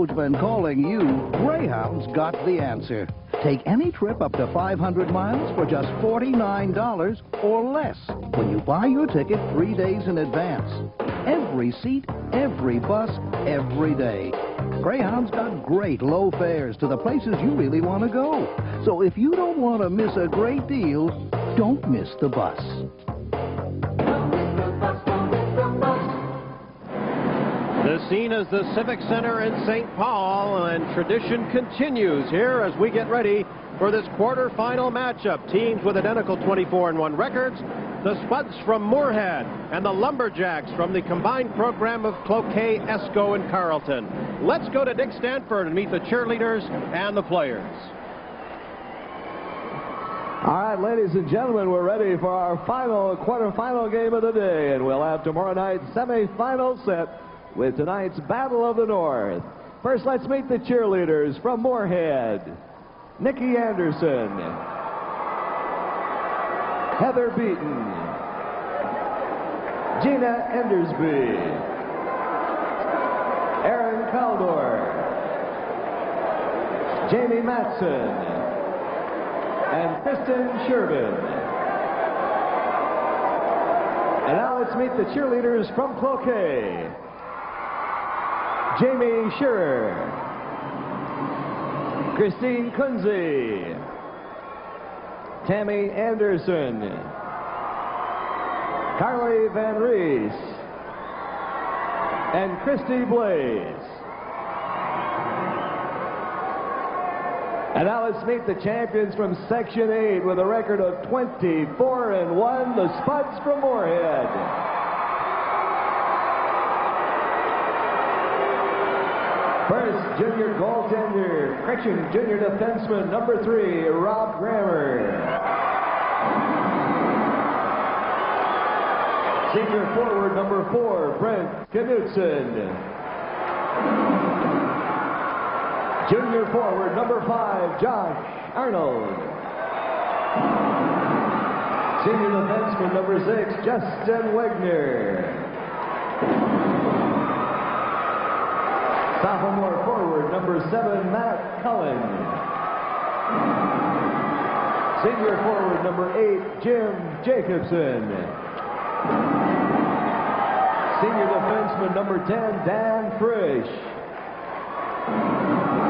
roadsman calling you, Greyhound's got the answer. Take any trip up to 500 miles for just $49 or less when you buy your ticket 3 days in advance. Every seat, every bus, every day. Greyhound's got great low fares to the places you really want to go. So if you don't want to miss a great deal, don't miss the bus. The scene is the Civic Center in St. Paul, and tradition continues here as we get ready for this quarterfinal matchup. Teams with identical 24-1 records, the Spuds from Moorhead and the Lumberjacks from the combined program of Cloquet, Esco, and Carleton. Let's go to Dick Stanford and meet the cheerleaders and the players. All right, ladies and gentlemen, we're ready for our final quarterfinal game of the day, and we'll have tomorrow night's semifinal set with tonight's Battle of the North. First, let's meet the cheerleaders from Moorhead. Nikki Anderson, Heather Beaton, Gina Endersby, Aaron Caldor, Jamie Matson, and Kristen Shervin. And now let's meet the cheerleaders from Cloquet. Jamie Shearer, Christine Kunze, Tammy Anderson, Carly Van Rees, and Christy Blaze. And now let's meet the champions from Section 8 with a record of 24-1, the Spuds from Moorhead. First, junior goaltender, junior defenseman, number 3, Rob Grammer. Senior forward, number 4, Brent Knudsen. Junior forward, number 5, Josh Arnold. Senior defenseman, number 6, Justin Wegner. Sophomore forward, number 7, Matt Cullen. Senior forward, number 8, Jim Jacobson. Senior defenseman, number 10, Dan Frisch.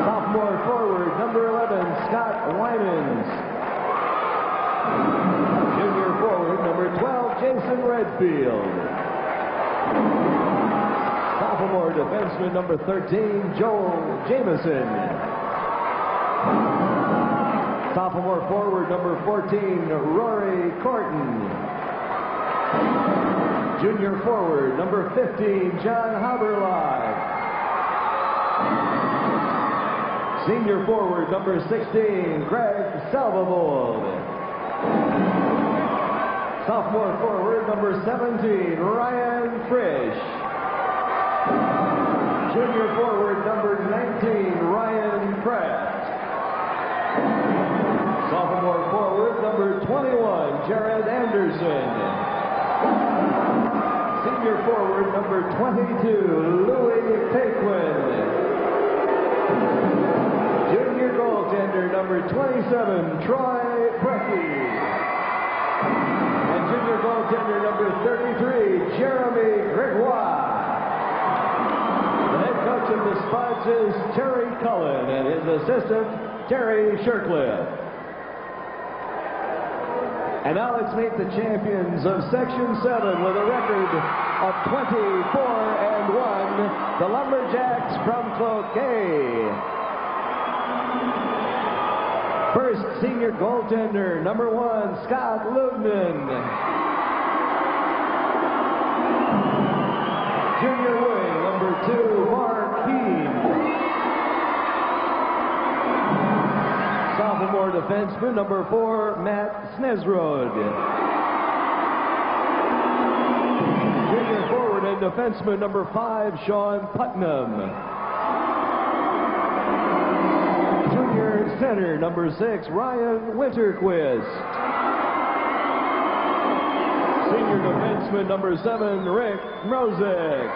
Sophomore forward, number 11, Scott Winans. Junior forward, number 12, Jason Redfield. Sophomore defenseman, number 13, Joel Jameson. Sophomore forward, number 14, Rory Corton. Junior forward, number 15, John Haberlock. Senior forward, number 16, Greg Salvavold. Sophomore forward, number 17, Ryan Frisch. Junior forward, number 19, Ryan Pratt. Sophomore forward, number 21, Jared Anderson. Senior forward, number 22, Louis Paquin. Junior goaltender, number 27, Troy Brecky. And junior goaltender, number 33, Jeremy Gregoire. Coach of the Spuds is Terry Cullen and his assistant, Terry Shirkliff. And now let's meet the champions of Section 7 with a record of 24-1, the Lumberjacks from Cloquet. First, senior goaltender, number 1, Scott Lugman. Junior wing, number 2, Mark Keene. Sophomore defenseman, number 4, Matt Snesrode. Junior forward and defenseman, number 5, Sean Putnam. Junior center, number 6, Ryan Winterquist. Senior defenseman, number 7, Rick Mrozek.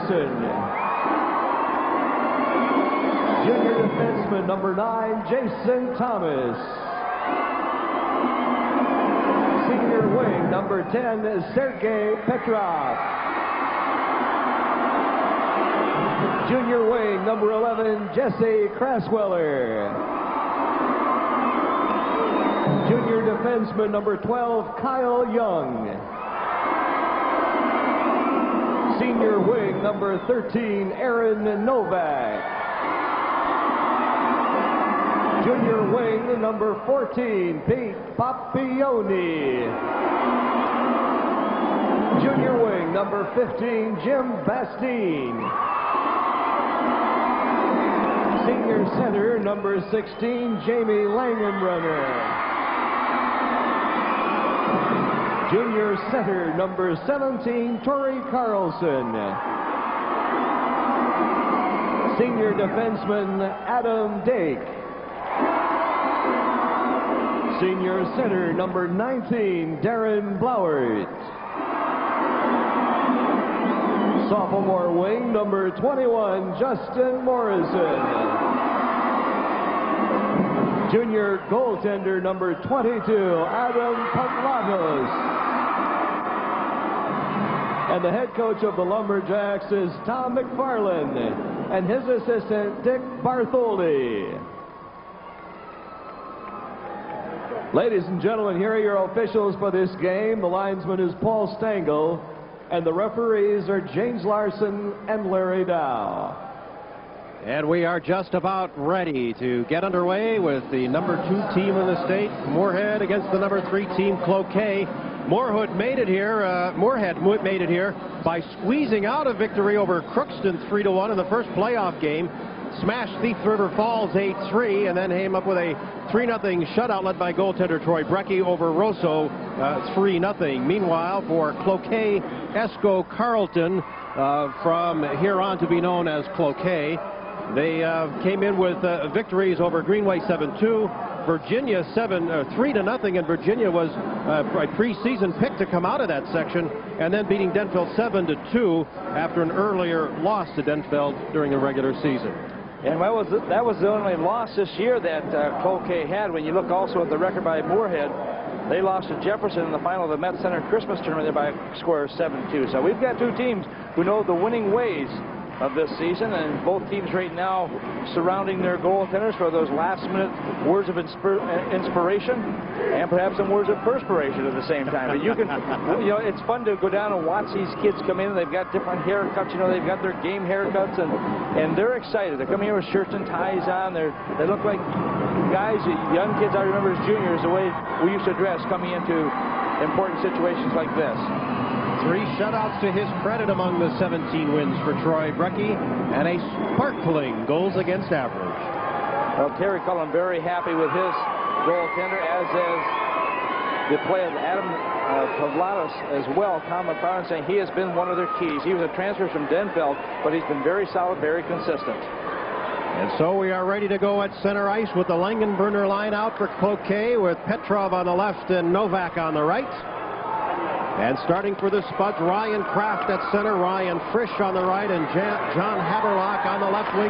Anderson. Junior defenseman number 9, Jason Thomas. Senior wing number 10, Sergei Petrov. Junior wing number 11, Jesse Crasweller. Junior defenseman number 12, Kyle Young. Senior wing number 13, Aaron Novak. Junior wing number 14, Pete Papioni. Junior wing number 15, Jim Bastine. Senior center number 16, Jamie Langenbrunner. Junior center number 17, Torrey Carlson. Senior defenseman Adam Dake. Senior center number 19, Darren Blowert. Sophomore wing number 21, Justin Morrison. Junior goaltender number 22, Adam Patlatos. And the head coach of the Lumberjacks is Tom McFarland, and his assistant, Dick Bartholdi. Ladies and gentlemen, here are your officials for this game. The linesman is Paul Stengel, and the referees are James Larson and Larry Dow. And we are just about ready to get underway with the number 2 team in the state, Moorhead, against the number 3 team, Cloquet. Moorhead made it here by squeezing out a victory over Crookston 3-1 in the first playoff game. Smashed Thief River Falls 8-3, and then came up with a 3-0 shutout led by goaltender Troy Brecky over Rosso 3-0. Meanwhile, for Cloquet, Esco Carlton, from here on to be known as Cloquet, they came in with victories over Greenway 7-2, Virginia 3-0, and Virginia was a preseason pick to come out of that section, and then beating Denfeld 7-2 after an earlier loss to Denfeld during the regular season. And that was the only loss this year that Cloquet had. When you look also at the record by Moorhead, they lost to Jefferson in the final of the Met Center Christmas tournament by a score of 7-2. So we've got 2 teams who know the winning ways of this season, and both teams right now surrounding their goaltenders for those last-minute words of inspiration and perhaps some words of perspiration at the same time. But you can, it's fun to go down and watch these kids come in. They've got different haircuts. They've got their game haircuts, and they're excited. They're coming here with shirts and ties on. They look like guys, young kids I remember as juniors, the way we used to dress coming into important situations like this. 3 shutouts to his credit among the 17 wins for Troy Brecky, and a sparkling goals against average. Well, Terry Cullen very happy with his goaltender, as is the play of Adam Pavlatos as well. Tom McFarland saying he has been one of their keys. He was a transfer from Denfeld, but he's been very solid, very consistent. And so we are ready to go at center ice with the Langenbrunner line out for Cloquet, with Petrov on the left and Novak on the right. And starting for the Spuds, Ryan Kraft at center, Ryan Frisch on the right, and John Haberlock on the left wing.